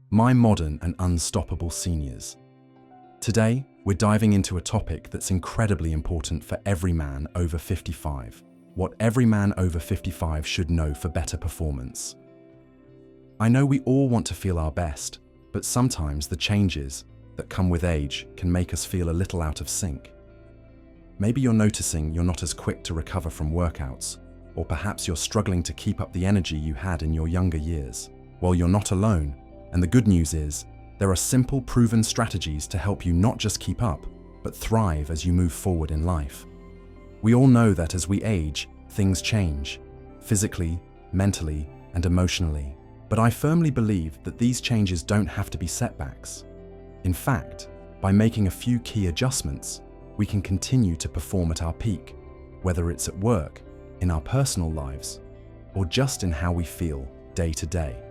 My modern and unstoppable seniors. Today, we're diving into a topic that's incredibly important for every man over 55. What every man over 55 should know for better performance. I know we all want to feel our best, but sometimes the changes that come with age can make us feel a little out of sync. Maybe you're noticing you're not as quick to recover from workouts, or perhaps you're struggling to keep up the energy you had in your younger years. Well, you're not alone, and the good news is, there are simple, proven strategies to help you not just keep up, but thrive as you move forward in life. We all know that as we age, things change, physically, mentally, and emotionally. But I firmly believe that these changes don't have to be setbacks. In fact, by making a few key adjustments, we can continue to perform at our peak, whether it's at work, in our personal lives, or just in how we feel day to day.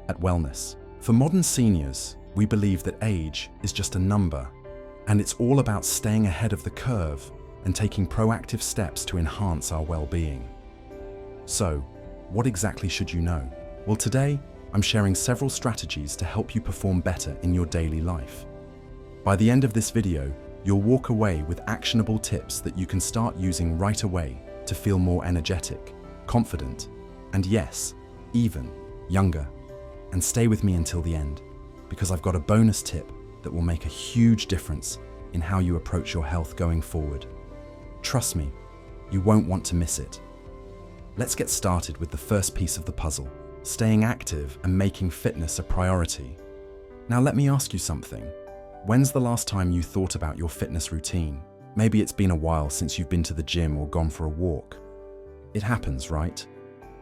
At Wellness, for modern seniors, we believe that age is just a number, and it's all about staying ahead of the curve and taking proactive steps to enhance our well-being. So, what exactly should you know? Well, today, I'm sharing several strategies to help you perform better in your daily life. By the end of this video, you'll walk away with actionable tips that you can start using right away to feel more energetic, confident, and yes, even younger. And stay with me until the end, because I've got a bonus tip that will make a huge difference in how you approach your health going forward. Trust me, you won't want to miss it. Let's get started with the first piece of the puzzle, staying active and making fitness a priority. Now let me ask you something. When's the last time you thought about your fitness routine? Maybe it's been a while since you've been to the gym or gone for a walk. It happens, right?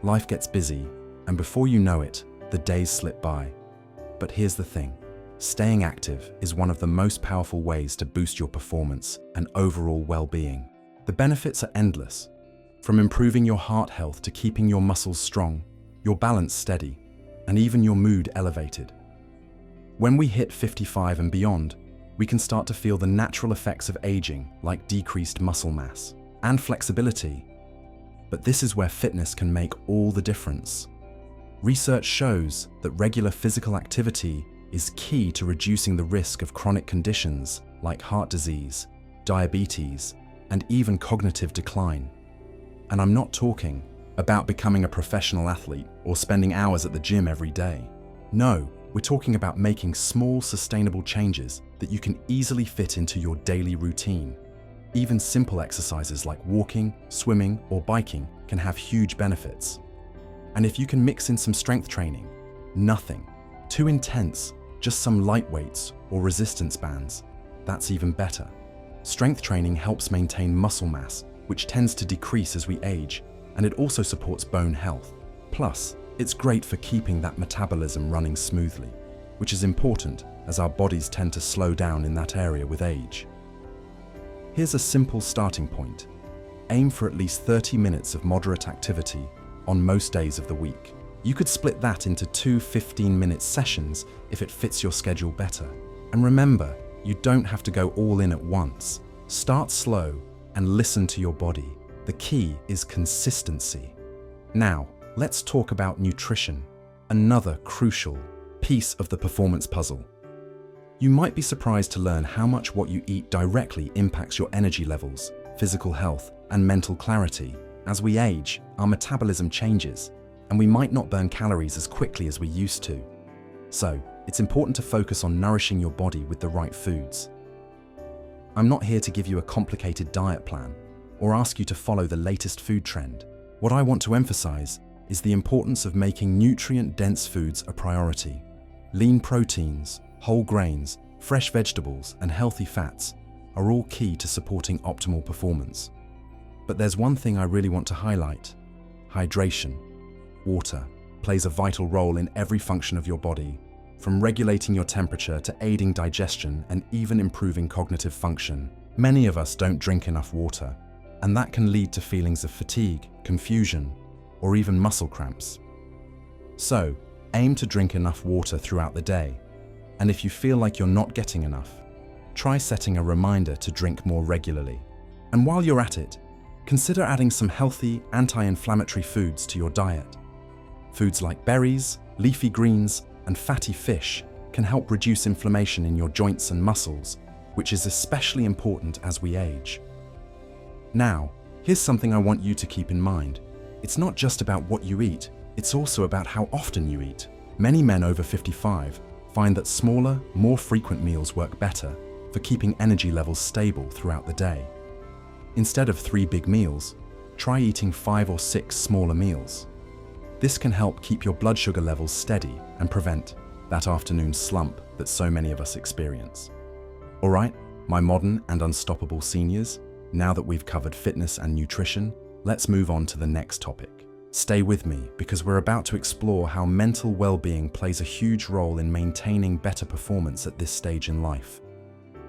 Life gets busy, and before you know it, the days slip by. But here's the thing. Staying active is one of the most powerful ways to boost your performance and overall well-being. The benefits are endless. From improving your heart health to keeping your muscles strong, your balance steady, and even your mood elevated. When we hit 55 and beyond, we can start to feel the natural effects of aging, like decreased muscle mass and flexibility. But this is where fitness can make all the difference. Research shows that regular physical activity is key to reducing the risk of chronic conditions like heart disease, diabetes, and even cognitive decline. And I'm not talking about becoming a professional athlete or spending hours at the gym every day. No, we're talking about making small, sustainable changes that you can easily fit into your daily routine. Even simple exercises like walking, swimming, or biking can have huge benefits. And if you can mix in some strength training, nothing too intense, just some light weights or resistance bands, that's even better. Strength training helps maintain muscle mass, which tends to decrease as we age, and it also supports bone health. Plus, it's great for keeping that metabolism running smoothly, which is important as our bodies tend to slow down in that area with age. Here's a simple starting point. Aim for at least 30 minutes of moderate activity on most days of the week. You could split that into two 15-minute sessions if it fits your schedule better. And remember, you don't have to go all in at once. Start slow and listen to your body. The key is consistency. Now, let's talk about nutrition, another crucial piece of the performance puzzle. You might be surprised to learn how much what you eat directly impacts your energy levels, physical health, and mental clarity. As we age, our metabolism changes, and we might not burn calories as quickly as we used to. So, it's important to focus on nourishing your body with the right foods. I'm not here to give you a complicated diet plan or ask you to follow the latest food trend. What I want to emphasize is the importance of making nutrient-dense foods a priority. Lean proteins, whole grains, fresh vegetables, and healthy fats are all key to supporting optimal performance. But there's one thing I really want to highlight. Hydration. Water plays a vital role in every function of your body, from regulating your temperature to aiding digestion and even improving cognitive function. Many of us don't drink enough water, and that can lead to feelings of fatigue, confusion, or even muscle cramps. So, aim to drink enough water throughout the day, and if you feel like you're not getting enough, try setting a reminder to drink more regularly. And while you're at it, consider adding some healthy, anti-inflammatory foods to your diet. Foods like berries, leafy greens, and fatty fish can help reduce inflammation in your joints and muscles, which is especially important as we age. Now, here's something I want you to keep in mind. It's not just about what you eat, it's also about how often you eat. Many men over 55 find that smaller, more frequent meals work better for keeping energy levels stable throughout the day. Instead of 3 big meals, try eating 5 or 6 smaller meals. This can help keep your blood sugar levels steady and prevent that afternoon slump that so many of us experience. All right, my modern and unstoppable seniors, now that we've covered fitness and nutrition, let's move on to the next topic. Stay with me because we're about to explore how mental well-being plays a huge role in maintaining better performance at this stage in life.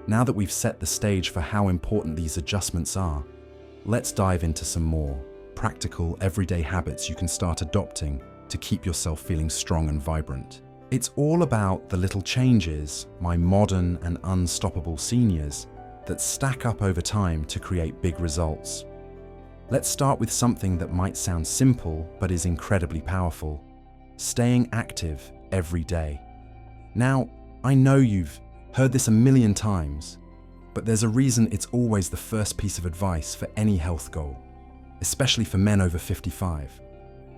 Now that we've set the stage for how important these adjustments are, let's dive into some more practical, everyday habits you can start adopting to keep yourself feeling strong and vibrant. It's all about the little changes, my modern and unstoppable seniors, that stack up over time to create big results. Let's start with something that might sound simple but is incredibly powerful: staying active every day. Now, I know you've heard this a million times, but there's a reason it's always the first piece of advice for any health goal, especially for men over 55.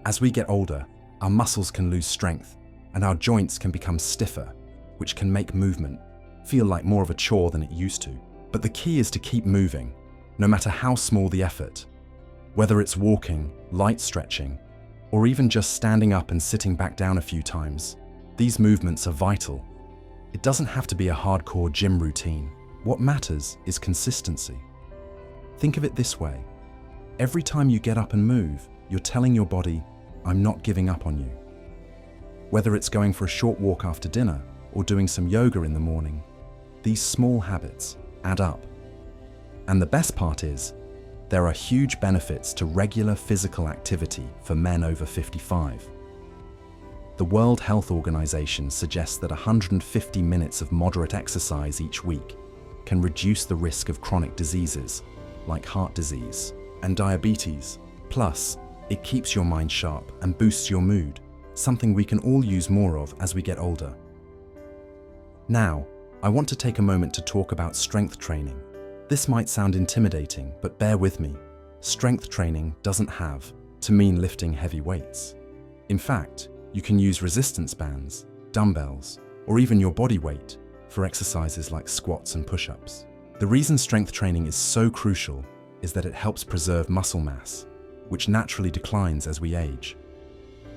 As we get older, our muscles can lose strength and our joints can become stiffer, which can make movement feel like more of a chore than it used to. But the key is to keep moving, no matter how small the effort. Whether it's walking, light stretching, or even just standing up and sitting back down a few times, these movements are vital. It doesn't have to be a hardcore gym routine. What matters is consistency. Think of it this way: every time you get up and move, you're telling your body, "I'm not giving up on you." Whether it's going for a short walk after dinner or doing some yoga in the morning, these small habits add up. And the best part is, there are huge benefits to regular physical activity for men over 55. The World Health Organization suggests that 150 minutes of moderate exercise each week can reduce the risk of chronic diseases like heart disease and diabetes. Plus, it keeps your mind sharp and boosts your mood, something we can all use more of as we get older. Now, I want to take a moment to talk about strength training. This might sound intimidating, but bear with me. Strength training doesn't have to mean lifting heavy weights. In fact, you can use resistance bands, dumbbells, or even your body weight for exercises like squats and push-ups. The reason strength training is so crucial is that it helps preserve muscle mass, which naturally declines as we age.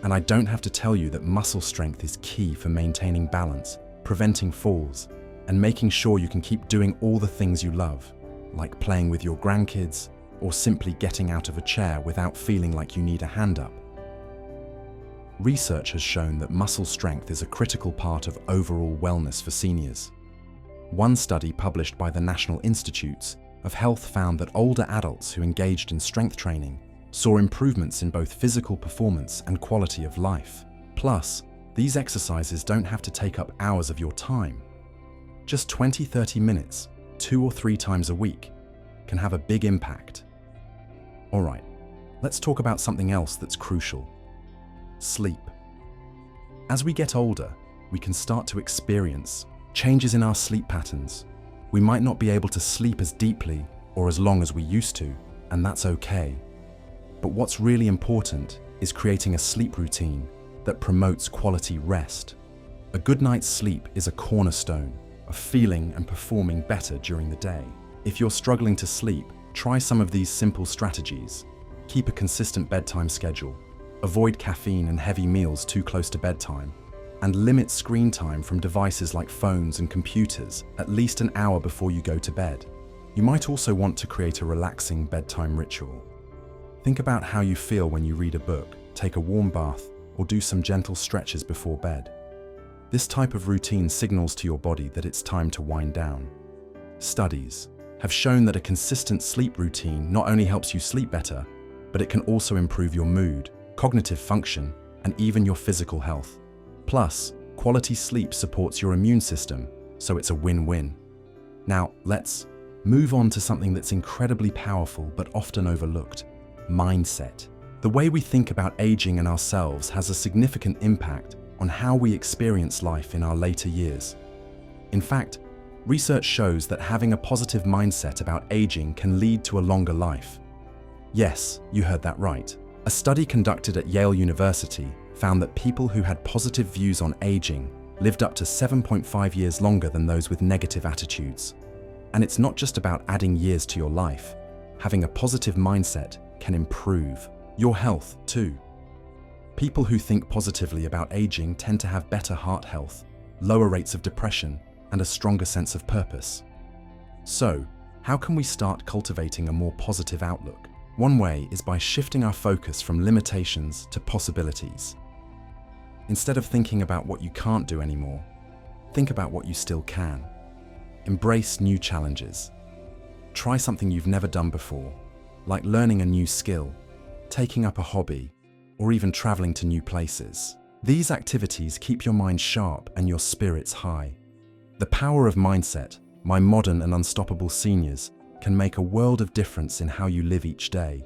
And I don't have to tell you that muscle strength is key for maintaining balance, preventing falls, and making sure you can keep doing all the things you love, like playing with your grandkids or simply getting out of a chair without feeling like you need a hand up. Research has shown that muscle strength is a critical part of overall wellness for seniors. One study published by the National Institutes of Health found that older adults who engaged in strength training saw improvements in both physical performance and quality of life. Plus, these exercises don't have to take up hours of your time. Just 20-30 minutes, 2 or 3 times a week, can have a big impact. All right, let's talk about something else that's crucial: sleep. As we get older, we can start to experience changes in our sleep patterns. We might not be able to sleep as deeply or as long as we used to, and that's okay. But what's really important is creating a sleep routine that promotes quality rest. A good night's sleep is a cornerstone of feeling and performing better during the day. If you're struggling to sleep, try some of these simple strategies. Keep a consistent bedtime schedule. Avoid caffeine and heavy meals too close to bedtime. And limit screen time from devices like phones and computers at least an hour before you go to bed. You might also want to create a relaxing bedtime ritual. Think about how you feel when you read a book, take a warm bath, or do some gentle stretches before bed. This type of routine signals to your body that it's time to wind down. Studies have shown that a consistent sleep routine not only helps you sleep better, but it can also improve your mood, cognitive function, and even your physical health. Plus, quality sleep supports your immune system, so it's a win-win. Now, let's move on to something that's incredibly powerful but often overlooked: mindset. The way we think about aging and ourselves has a significant impact on how we experience life in our later years. In fact, research shows that having a positive mindset about aging can lead to a longer life. Yes, you heard that right. A study conducted at Yale University found that people who had positive views on aging lived up to 7.5 years longer than those with negative attitudes. And it's not just about adding years to your life. Having a positive mindset can improve your health too. People who think positively about aging tend to have better heart health, lower rates of depression, and a stronger sense of purpose. So, how can we start cultivating a more positive outlook? One way is by shifting our focus from limitations to possibilities. Instead of thinking about what you can't do anymore, think about what you still can. Embrace new challenges. Try something you've never done before, like learning a new skill, taking up a hobby, or even traveling to new places. These activities keep your mind sharp and your spirits high. The power of mindset, my modern and unstoppable seniors, can make a world of difference in how you live each day.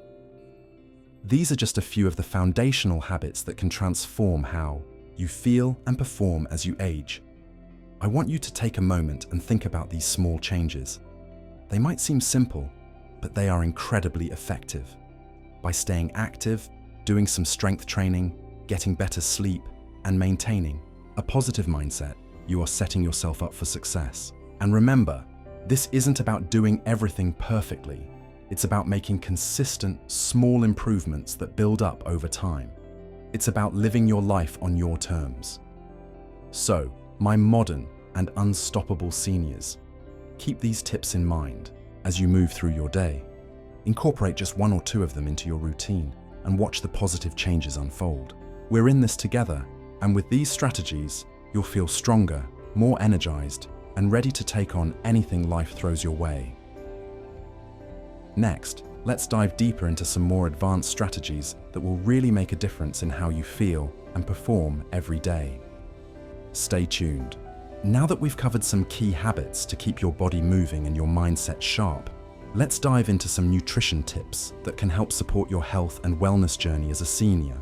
These are just a few of the foundational habits that can transform how you feel and perform as you age. I want you to take a moment and think about these small changes. They might seem simple, but they are incredibly effective. By staying active, doing some strength training, getting better sleep, and maintaining a positive mindset, you are setting yourself up for success. And remember, this isn't about doing everything perfectly. It's about making consistent, small improvements that build up over time. It's about living your life on your terms. So, my modern and unstoppable seniors, keep these tips in mind as you move through your day. Incorporate just one or two of them into your routine and watch the positive changes unfold. We're in this together, and with these strategies, you'll feel stronger, more energized, and ready to take on anything life throws your way. Next, let's dive deeper into some more advanced strategies that will really make a difference in how you feel and perform every day. Stay tuned. Now that we've covered some key habits to keep your body moving and your mindset sharp, let's dive into some nutrition tips that can help support your health and wellness journey as a senior.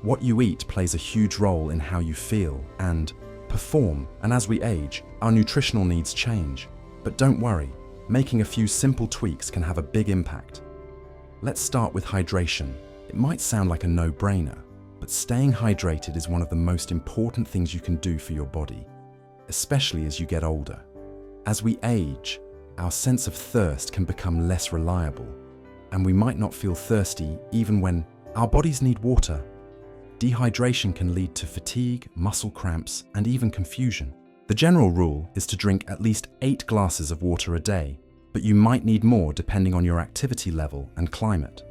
What you eat plays a huge role in how you feel and perform, and as we age, our nutritional needs change. But don't worry, making a few simple tweaks can have a big impact. Let's start with hydration. It might sound like a no-brainer, but staying hydrated is one of the most important things you can do for your body, especially as you get older. As we age, our sense of thirst can become less reliable, and we might not feel thirsty even when our bodies need water. Dehydration can lead to fatigue, muscle cramps, and even confusion. The general rule is to drink at least 8 glasses of water a day, but you might need more depending on your activity level and climate.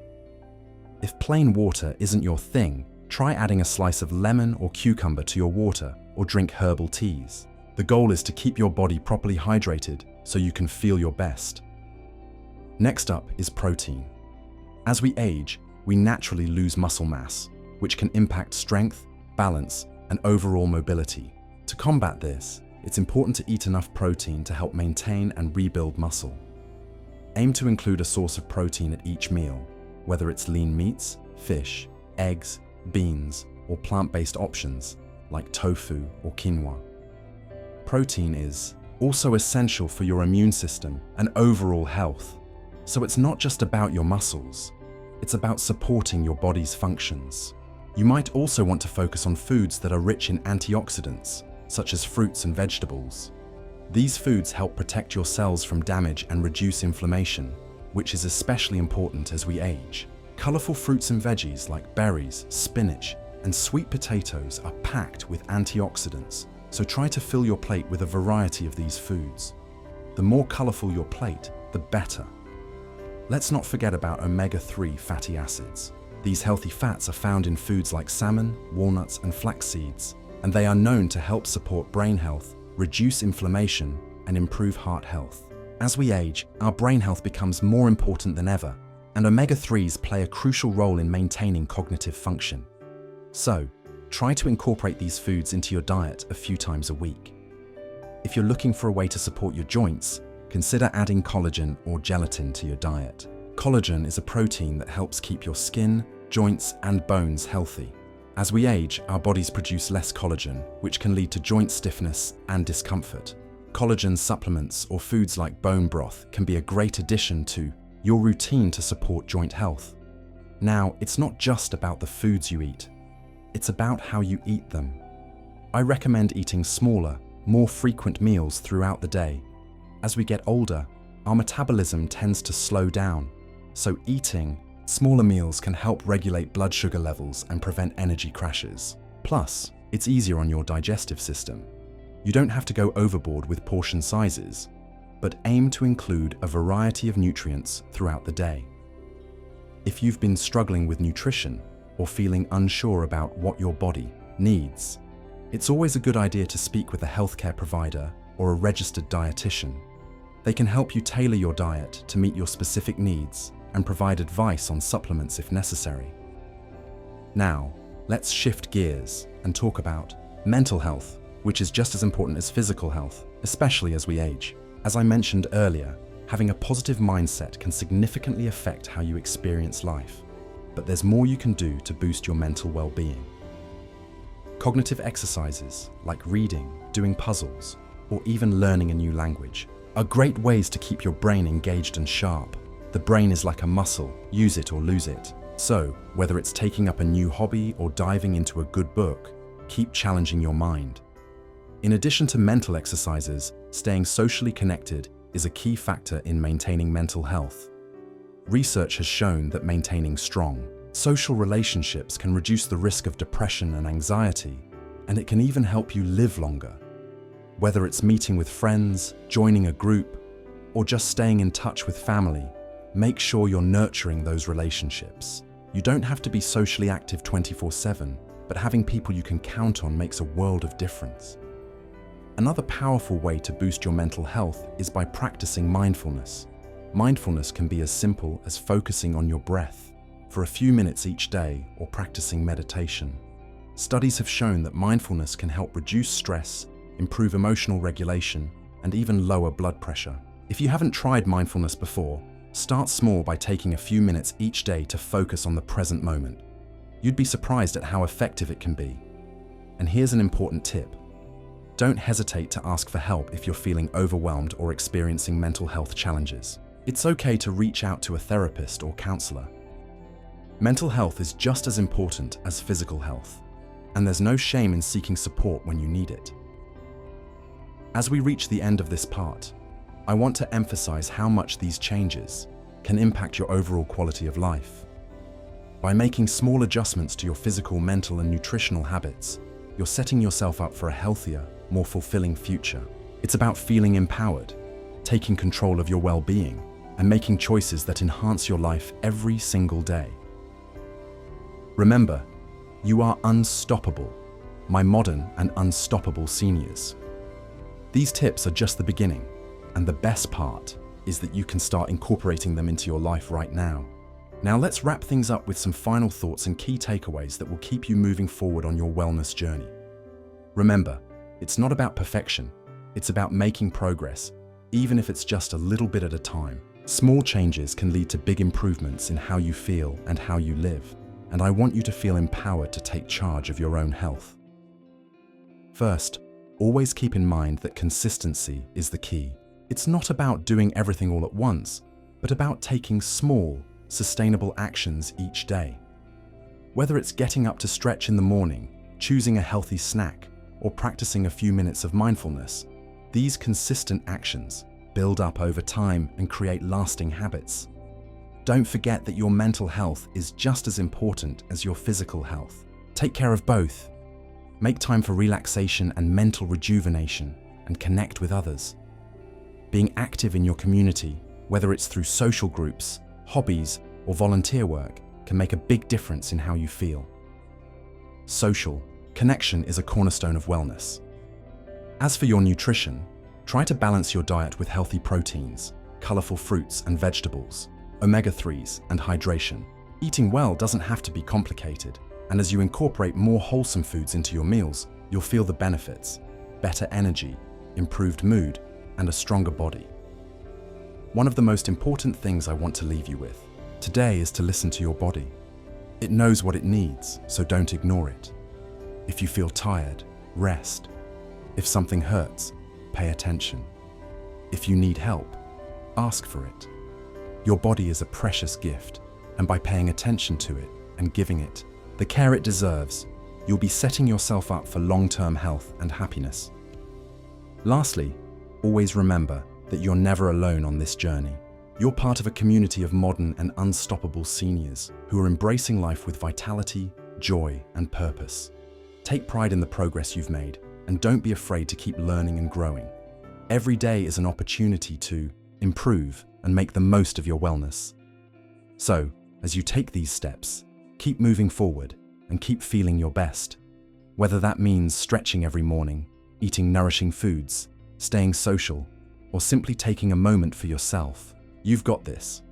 If plain water isn't your thing, try adding a slice of lemon or cucumber to your water or drink herbal teas. The goal is to keep your body properly hydrated so you can feel your best. Next up is protein. As we age, we naturally lose muscle mass, which can impact strength, balance, and overall mobility. To combat this, it's important to eat enough protein to help maintain and rebuild muscle. Aim to include a source of protein at each meal, whether it's lean meats, fish, eggs, beans, or plant-based options like tofu or quinoa. Protein is also essential for your immune system and overall health, so it's not just about your muscles, it's about supporting your body's functions. You might also want to focus on foods that are rich in antioxidants, such as fruits and vegetables. These foods help protect your cells from damage and reduce inflammation, which is especially important as we age. Colorful fruits and veggies like berries, spinach, and sweet potatoes are packed with antioxidants, so try to fill your plate with a variety of these foods. The more colorful your plate, the better. Let's not forget about omega-3 fatty acids. These healthy fats are found in foods like salmon, walnuts, and flax seeds, and they are known to help support brain health, reduce inflammation, and improve heart health. As we age, our brain health becomes more important than ever, and omega-3s play a crucial role in maintaining cognitive function. So, try to incorporate these foods into your diet a few times a week. If you're looking for a way to support your joints, consider adding collagen or gelatin to your diet. Collagen is a protein that helps keep your skin, joints, and bones healthy. As we age, our bodies produce less collagen, which can lead to joint stiffness and discomfort. Collagen supplements or foods like bone broth can be a great addition to your routine to support joint health. Now, it's not just about the foods you eat, it's about how you eat them. I recommend eating smaller, more frequent meals throughout the day. As we get older, our metabolism tends to slow down, so eating smaller meals can help regulate blood sugar levels and prevent energy crashes. Plus, it's easier on your digestive system. You don't have to go overboard with portion sizes, but aim to include a variety of nutrients throughout the day. If you've been struggling with nutrition or feeling unsure about what your body needs, it's always a good idea to speak with a healthcare provider or a registered dietitian. They can help you tailor your diet to meet your specific needs and provide advice on supplements if necessary. Now, let's shift gears and talk about mental health, which is just as important as physical health, especially as we age. As I mentioned earlier, having a positive mindset can significantly affect how you experience life, but there's more you can do to boost your mental well-being. Cognitive exercises like reading, doing puzzles, or even learning a new language are great ways to keep your brain engaged and sharp. The brain is like a muscle, use it or lose it. So, whether it's taking up a new hobby or diving into a good book, keep challenging your mind. In addition to mental exercises, staying socially connected is a key factor in maintaining mental health. Research has shown that maintaining strong social relationships can reduce the risk of depression and anxiety, and it can even help you live longer. Whether it's meeting with friends, joining a group, or just staying in touch with family, make sure you're nurturing those relationships. You don't have to be socially active 24/7, but having people you can count on makes a world of difference. Another powerful way to boost your mental health is by practicing mindfulness. Mindfulness can be as simple as focusing on your breath for a few minutes each day or practicing meditation. Studies have shown that mindfulness can help reduce stress, improve emotional regulation, and even lower blood pressure. If you haven't tried mindfulness before, start small by taking a few minutes each day to focus on the present moment. You'd be surprised at how effective it can be. And here's an important tip. Don't hesitate to ask for help if you're feeling overwhelmed or experiencing mental health challenges. It's okay to reach out to a therapist or counselor. Mental health is just as important as physical health, and there's no shame in seeking support when you need it. As we reach the end of this part, I want to emphasize how much these changes can impact your overall quality of life. By making small adjustments to your physical, mental, and nutritional habits, you're setting yourself up for a healthier, more fulfilling future. It's about feeling empowered, taking control of your well-being, and making choices that enhance your life every single day. Remember, you are unstoppable, my modern and unstoppable seniors. These tips are just the beginning, and the best part is that you can start incorporating them into your life right now. Now let's wrap things up with some final thoughts and key takeaways that will keep you moving forward on your wellness journey. Remember, it's not about perfection, it's about making progress, even if it's just a little bit at a time. Small changes can lead to big improvements in how you feel and how you live, and I want you to feel empowered to take charge of your own health. First, always keep in mind that consistency is the key. It's not about doing everything all at once, but about taking small, sustainable actions each day. Whether it's getting up to stretch in the morning, choosing a healthy snack, or practicing a few minutes of mindfulness, these consistent actions build up over time and create lasting habits. Don't forget that your mental health is just as important as your physical health. Take care of both. Make time for relaxation and mental rejuvenation, and connect with others. Being active in your community, whether it's through social groups, hobbies, or volunteer work, can make a big difference in how you feel. Social connection is a cornerstone of wellness. As for your nutrition, try to balance your diet with healthy proteins, colorful fruits and vegetables, omega-3s, and hydration. Eating well doesn't have to be complicated, and as you incorporate more wholesome foods into your meals, you'll feel the benefits: better energy, improved mood, and a stronger body. One of the most important things I want to leave you with today is to listen to your body. It knows what it needs, so don't ignore it. If you feel tired, rest. If something hurts, pay attention. If you need help, ask for it. Your body is a precious gift, and by paying attention to it and giving it the care it deserves, you'll be setting yourself up for long-term health and happiness. Lastly, always remember that you're never alone on this journey. You're part of a community of modern and unstoppable seniors who are embracing life with vitality, joy, and purpose. Take pride in the progress you've made, and don't be afraid to keep learning and growing. Every day is an opportunity to improve and make the most of your wellness. So, as you take these steps, keep moving forward and keep feeling your best. Whether that means stretching every morning, eating nourishing foods, staying social, or simply taking a moment for yourself, you've got this.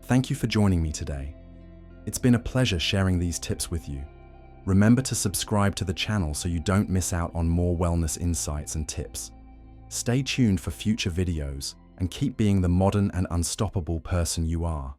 Thank you for joining me today. It's been a pleasure sharing these tips with you. Remember to subscribe to the channel so you don't miss out on more wellness insights and tips. Stay tuned for future videos and keep being the modern and unstoppable person you are.